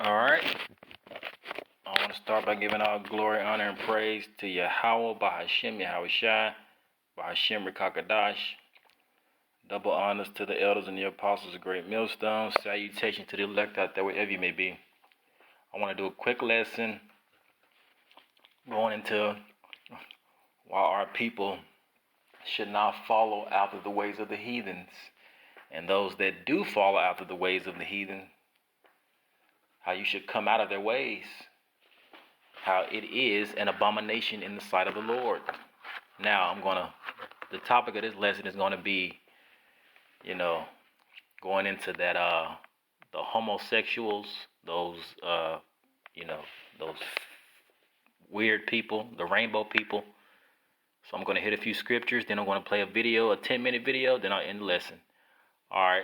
All right. I want to start by giving all glory, honor, and praise to Yahweh, Bahashem, Yahushai, Bahashem, Rekakadash. Double honors to the elders and the apostles of Great Millstone. Salutation to the elect out there, wherever you may be. I want to do a quick lesson going into why our people should not follow after the ways of the heathens. And those that do follow after the ways of the heathen, how you should come out of their ways. How it is an abomination in the sight of the Lord. Now, the topic of this lesson is going to be, going into that, the homosexuals, those weird people, the rainbow people. So I'm going to hit a few scriptures, then I'm going to play a 10-minute video, then I'll end the lesson. All right,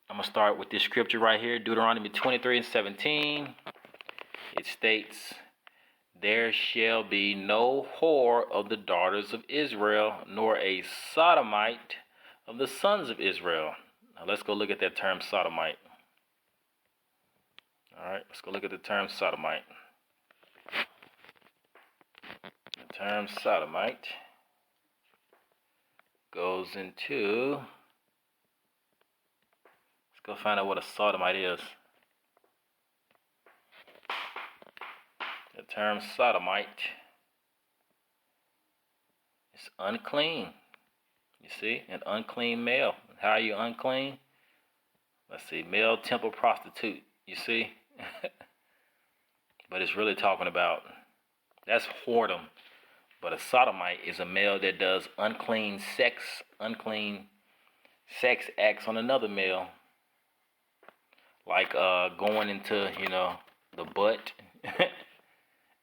I'm going to start with this scripture right here, Deuteronomy 23:17. It states, "There shall be no whore of the daughters of Israel, nor a sodomite of the sons of Israel." Now let's go look at that term sodomite. All right, let's go look at the term sodomite. The term sodomite goes into, let's go find out what a sodomite is. The term sodomite is unclean. You see, an unclean male. How are you unclean? Let's see, male temple prostitute. You see? But it's really talking about, that's whoredom. But a sodomite is a male that does unclean sex acts on another male. Like going into, the butt.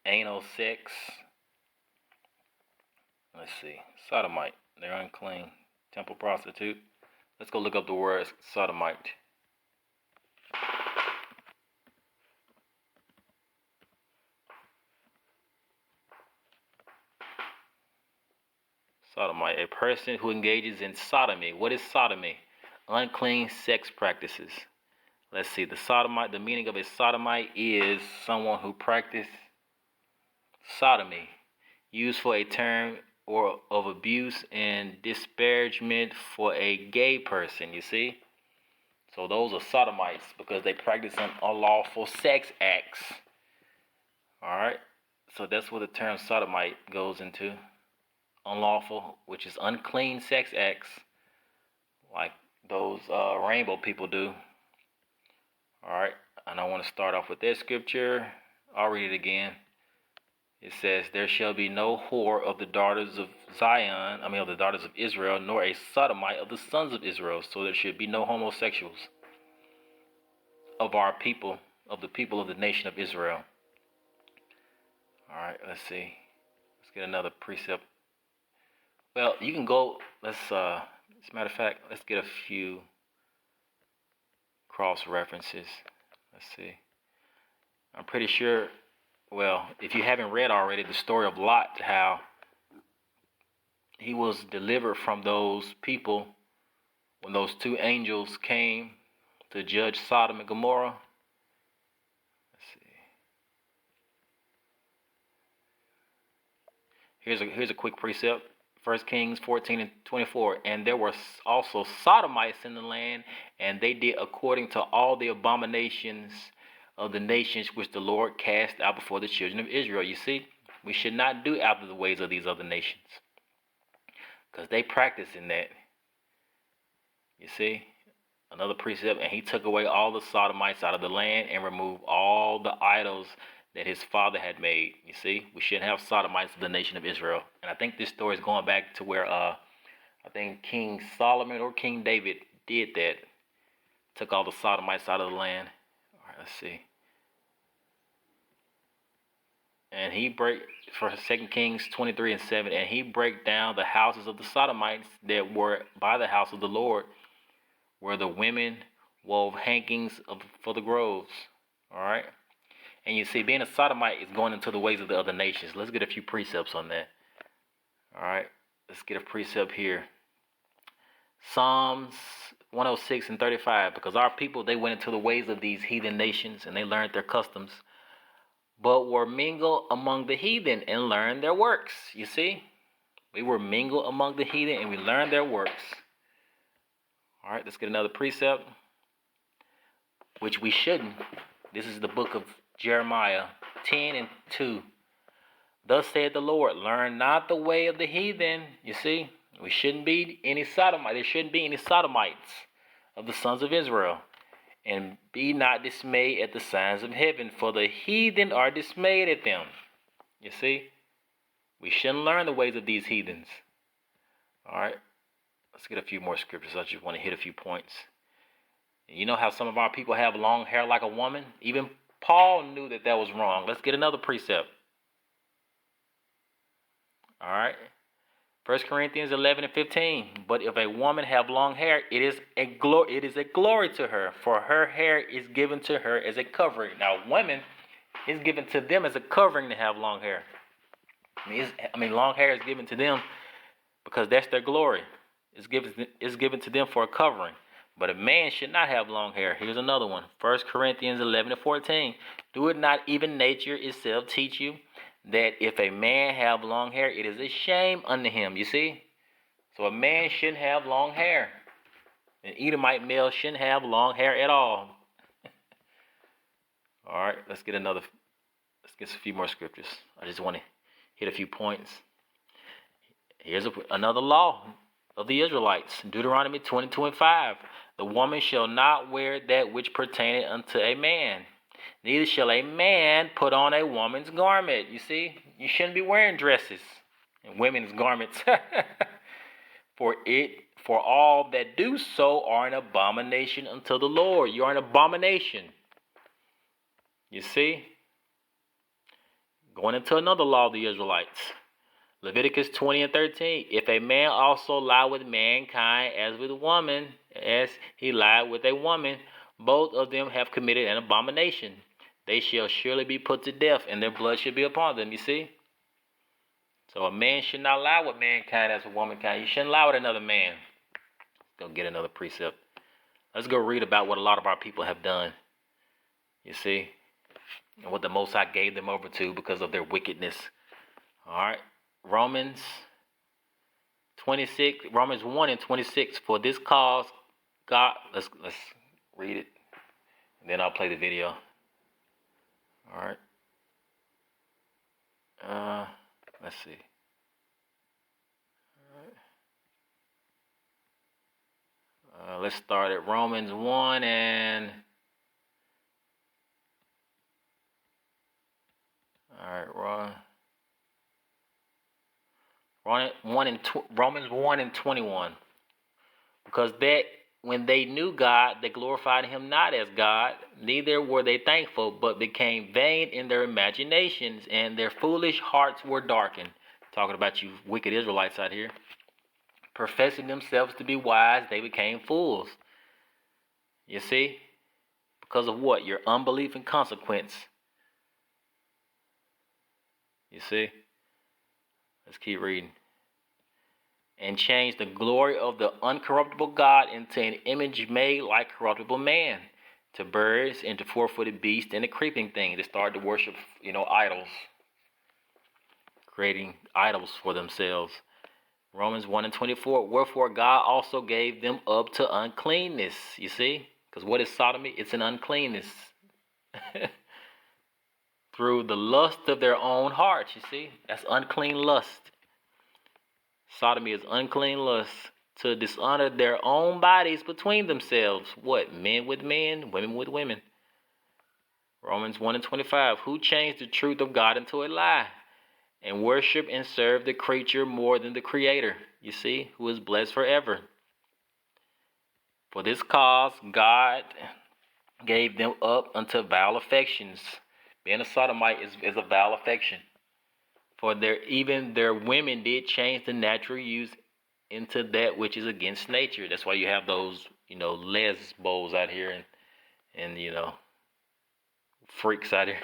Anal sex. Let's see. Sodomite. They're unclean. Temple prostitute. Let's go look up the word sodomite. Sodomite. A person who engages in sodomy. What is sodomy? Unclean sex practices. Let's see. The meaning of a sodomite is someone who practices sodomy, used for a term or of abuse and disparagement for a gay person, you see? So those are sodomites because they practice unlawful sex acts. All right? So that's what the term sodomite goes into. Unlawful, which is unclean sex acts, like those rainbow people do. All right? And I want to start off with that scripture. I'll read it again. It says, "There shall be no whore of the daughters of of the daughters of Israel, nor a sodomite of the sons of Israel." So there should be no homosexuals of our people, of the people of the nation of Israel. All right, let's see. Let's get another precept. Well, you can go, as a matter of fact, let's get a few cross references. Let's see. I'm pretty sure, well, if you haven't read already the story of Lot, how he was delivered from those people when those two angels came to judge Sodom and Gomorrah. Let's see. Here's a quick precept. 1 Kings 14:24. "And there were also sodomites in the land, and they did according to all the abominations of the nations which the Lord cast out before the children of Israel." You see, we should not do after the ways of these other nations, because they practice in that. You see, another precept, "And he took away all the sodomites out of the land and removed all the idols that his father had made." You see, we shouldn't have sodomites of the nation of Israel. And I think this story is going back to where I think King Solomon or King David did that. Took all the sodomites out of the land. All right, let's see. And for 2 Kings 23:7, "And he break down the houses of the sodomites that were by the house of the Lord, where the women wove hangings for the groves." All right. And you see, being a sodomite is going into the ways of the other nations. Let's get a few precepts on that. All right. Let's get a precept here. Psalms 106 and 35, because our people, they went into the ways of these heathen nations and they learned their customs, but were mingled among the heathen and learned their works. You see, we were mingled among the heathen and we learned their works. All right, let's get another precept, which we shouldn't. This is the book of Jeremiah 10 and 2. Thus saith the Lord, learn not the way of the heathen. You see, we shouldn't be any Sodomite. There shouldn't be any Sodomites of the sons of Israel. And be not dismayed at the signs of heaven, for the heathen are dismayed at them. You see, we shouldn't learn the ways of these heathens. All right, let's get a few more scriptures. I just want to hit a few points. You know how some of our people have long hair like a woman? Even Paul knew that that was wrong. Let's get another precept. All right. 1 Corinthians 11 and 15. But if a woman have long hair, it is a glory to her, for her hair is given to her as a covering. Now, women, it's given to them as a covering to have long hair. Long hair is given to them because that's their glory. It's given to them for a covering. But a man should not have long hair. Here's another one. 1 Corinthians 11 and 14. Do it not even nature itself teach you that if a man have long hair, it is a shame unto him. You see? So a man shouldn't have long hair. An Edomite male shouldn't have long hair at all. All right, let's get a few more scriptures. I just want to hit a few points. Here's another law of the Israelites. Deuteronomy 22 and 5. The woman shall not wear that which pertaineth unto a man. Neither shall a man put on a woman's garment. You see, you shouldn't be wearing dresses and women's garments. For all that do so are an abomination unto the Lord. You are an abomination. You see? Going into another law of the Israelites. Leviticus 20 and 13. If a man also lie with mankind as with a woman, as he lied with a woman, both of them have committed an abomination. They shall surely be put to death, and their blood shall be upon them. You see? So a man should not lie with mankind as a womankind. You shouldn't lie with another man. Let's go get another precept. Let's go read about what a lot of our people have done. You see? And what the Most High gave them over to because of their wickedness. All right. Romans 1 and 26. For this cause, God, let's read it, and then I'll play the video. All right. Let's see. All right. Let's start at Romans 1 and. All right, Romans 1 and 21. Because that when they knew God, they glorified him not as God, neither were they thankful, but became vain in their imaginations, and their foolish hearts were darkened. Talking about you wicked Israelites out here. Professing themselves to be wise, they became fools. You see? Because of what? Your unbelief and consequence. You see? Let's keep reading. And change the glory of the uncorruptible God into an image made like corruptible man, to birds, and to four-footed beasts, and to creeping things. They started to worship, idols, creating idols for themselves. Romans 1 and 24. Wherefore God also gave them up to uncleanness. You see? Because what is sodomy? It's an uncleanness. Through the lust of their own hearts, you see? That's unclean lust. Sodomy is unclean lust, to dishonor their own bodies between themselves. What? Men with men, women with women. Romans 1 and 25. Who changed the truth of God into a lie, and worship and serve the creature more than the Creator, you see, who is blessed forever. For this cause God gave them up unto vile affections. Being a sodomite is a vile affection. For even their women did change the natural use into that which is against nature. That's why you have those, lesbos out here and freaks out here.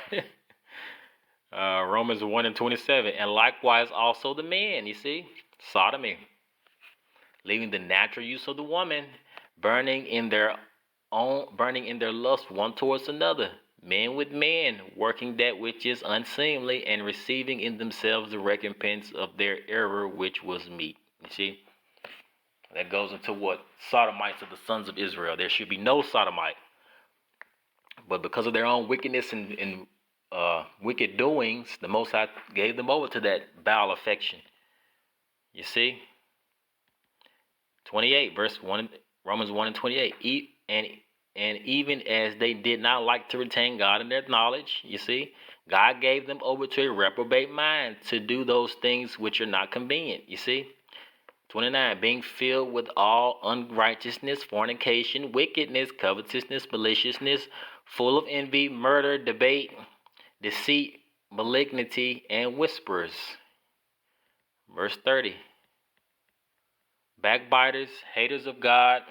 Romans 1 and 27. And likewise also the men, you see, sodomy, leaving the natural use of the woman, burning in their lust one towards another, men with men, working that which is unseemly, and receiving in themselves the recompense of their error, which was meat. You see, that goes into what? Sodomites of the sons of Israel. There should be no sodomite. But because of their own wickedness and wicked doings, the Most High gave them over to that foul affection. You see? 28, verse 1, Romans 1 and 28. And even as they did not like to retain God in their knowledge, you see, God gave them over to a reprobate mind to do those things which are not convenient. You see? 29, being filled with all unrighteousness, fornication, wickedness, covetousness, maliciousness, full of envy, murder, debate, deceit, malignity, and whispers. Verse 30, backbiters, haters of God,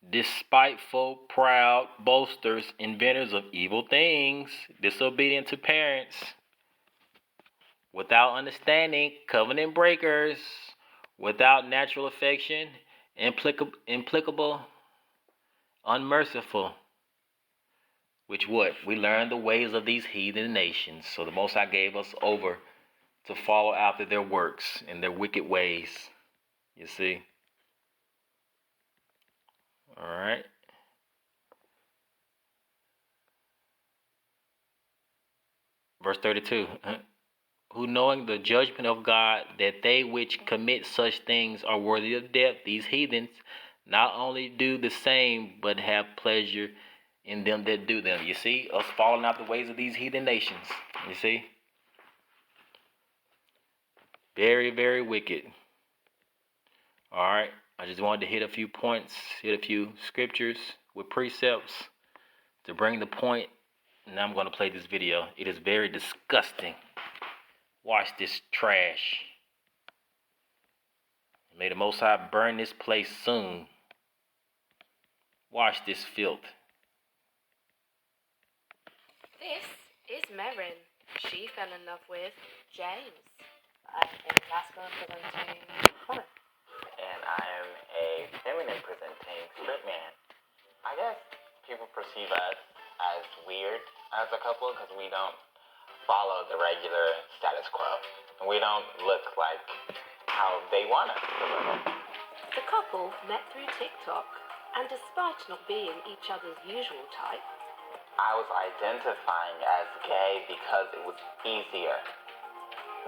despiteful, proud, boasters, inventors of evil things, disobedient to parents, without understanding, covenant breakers, without natural affection, implacable, unmerciful. Which what? We learned the ways of these heathen nations. So the Most High gave us over to follow after their works and their wicked ways. You see? All right. Verse 32. Who knowing the judgment of God, that they which commit such things are worthy of death, these heathens not only do the same, but have pleasure in them that do them. You see? Us following out the ways of these heathen nations. You see? Very, very wicked. All right. I just wanted to hit a few points, hit a few scriptures with precepts to bring the point. Now I'm going to play this video. It is very disgusting. Watch this trash. May the Most High burn this place soon. Watch this filth. This is Merrin. She fell in love with James. I'm a masculine presenting woman. And I am a feminine presenting straight man. I guess people perceive us as weird as a couple because we don't follow the regular status quo. And we don't look like how they want us to look. The couple met through TikTok, and despite not being each other's usual type, I was identifying as gay because it was easier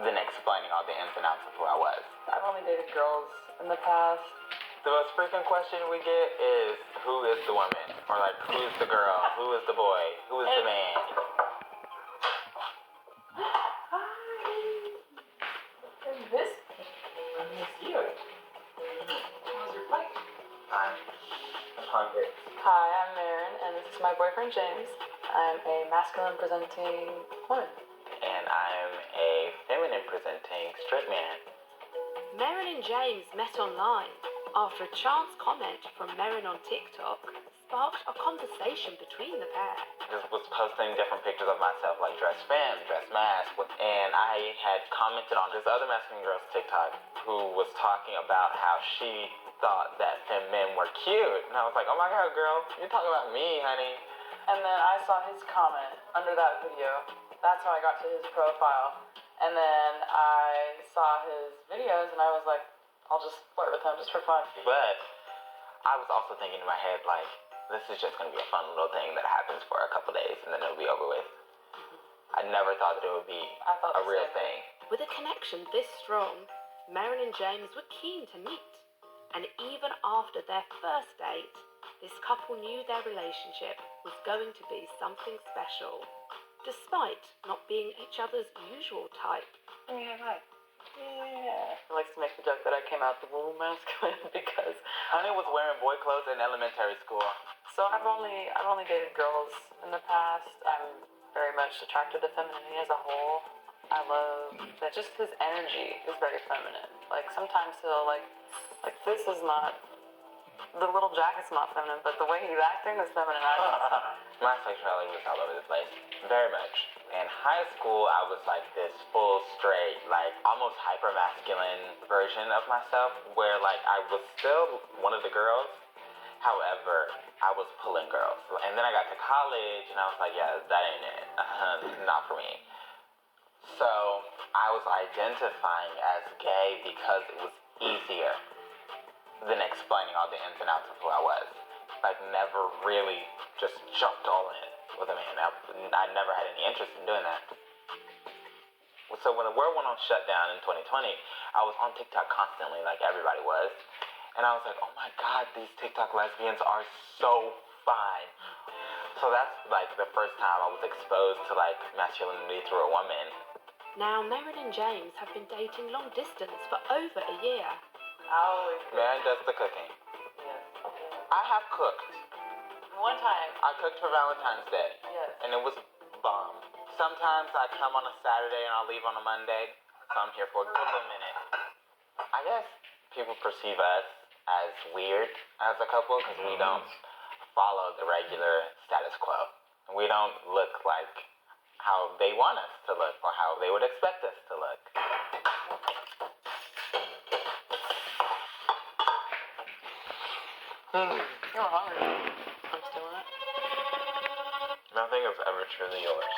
than explaining all the ins and outs of who I was. I've only dated girls in the past. The most frequent question we get is, who is the woman? Or like, who is the girl? Who is the boy? Who is the man? And this one is you. How's your plate? I'm hungry. Hi, I'm Marin, and this is my boyfriend James. I'm a masculine presenting woman. And I'm a feminine presenting straight man. Merrin and James met online after a chance comment from Merrin on TikTok sparked a conversation between the pair. I was posting different pictures of myself, like dress femme, dress mask, and I had commented on this other masculine girl's TikTok who was talking about how she thought that femme men were cute. And I was like, oh my God, girl, you're talking about me, honey. And then I saw his comment under that video. That's how I got to his profile. And then I saw his videos and I was like, I'll just flirt with him just for fun. But I was also thinking in my head, like, this is just going to be a fun little thing that happens for a couple days and then it'll be over with. I never thought that it would be a real thing. With a connection this strong, Merrin and James were keen to meet. And even after their first date, this couple knew their relationship was going to be something special, despite not being each other's usual type. Yeah. He likes to make the joke that I came out the womb masculine because Honey was wearing boy clothes in elementary school. so I've only dated girls in the past. I'm very much attracted to femininity as a whole. I love that just his energy is very feminine. Like sometimes he'll like this is not The little jacket's not feminine, but the way he's acting is feminine acting. My sexuality was all over the place, very much. In high school, I was like this full straight, like almost hyper masculine version of myself, where like I was still one of the girls. However, I was pulling girls. And then I got to college, and I was like, yeah, that ain't it. Not for me. So I was identifying as gay because it was easier than explaining all the ins and outs of who I was. Like, never really just jumped all in with a man. I never had any interest in doing that. So when the world went on shutdown in 2020, I was on TikTok constantly, like everybody was. And I was like, oh my God, these TikTok lesbians are so fine. So that's like the first time I was exposed to like masculinity through a woman. Now, Merrin and James have been dating long distance for over a year. Man does the cooking. Yes. I have cooked. One time. I cooked for Valentine's Day. Yes. And it was bomb. Sometimes I come on a Saturday and I'll leave on a Monday. So I'm here for a good little minute. I guess people perceive us as weird as a couple because we don't follow the regular status quo. We don't look like how they want us to look or how they would expect us to look. You're hungry. I'm still in it. Nothing is ever truly yours.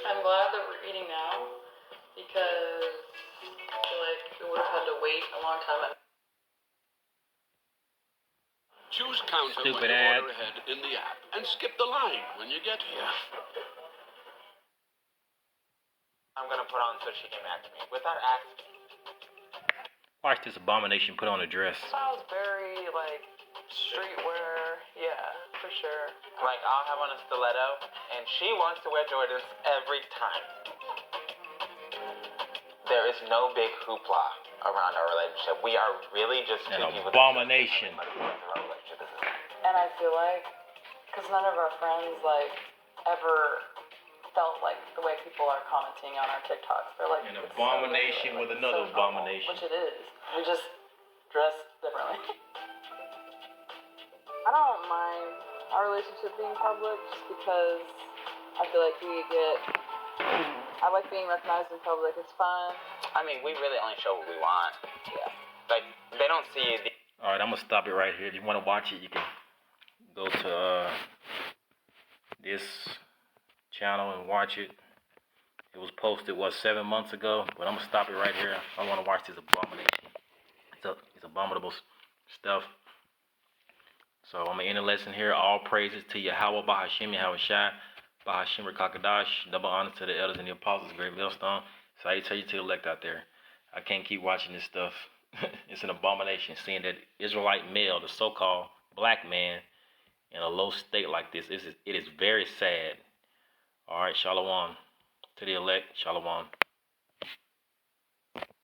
I'm glad that we're eating now because I feel like we would have had to wait a long time. Choose counter Stupid when you ad. order ahead in the app and skip the line when you get here. I'm gonna put on so she can match me without asking. Watch this abomination put on a dress. Sounds very like streetwear. Yeah, for sure. Like, I'll have on a stiletto, and she wants to wear Jordans every time. There is no big hoopla around our relationship. We are really just two An people. abomination. And I feel like, because none of our friends like ever felt like the way people are commenting on our TikToks. They're like An it's abomination so with another so normal, abomination. which it is. We just dress differently. I don't mind our relationship being public just because I feel like I like being recognized in public. It's fun. I mean, we really only show what we want. Yeah. Like, they don't see the... All right, I'm gonna stop it right here. If you want to watch it, you can go to this channel and watch it. It was posted 7 months ago, but I'm gonna stop it right here. I want to watch this abomination. It's abominable stuff. So I'm gonna end the lesson here. All praises to Yahweh, Bahashim, Yahweh Shai, Bahashim Rakakadash. Double honor to the elders and the apostles, great millstone. So I tell you to the elect out there, I can't keep watching this stuff. It's an abomination seeing that Israelite male, the so-called black man, in a low state like this. It is very sad. All right, shalom to the elect, shalom.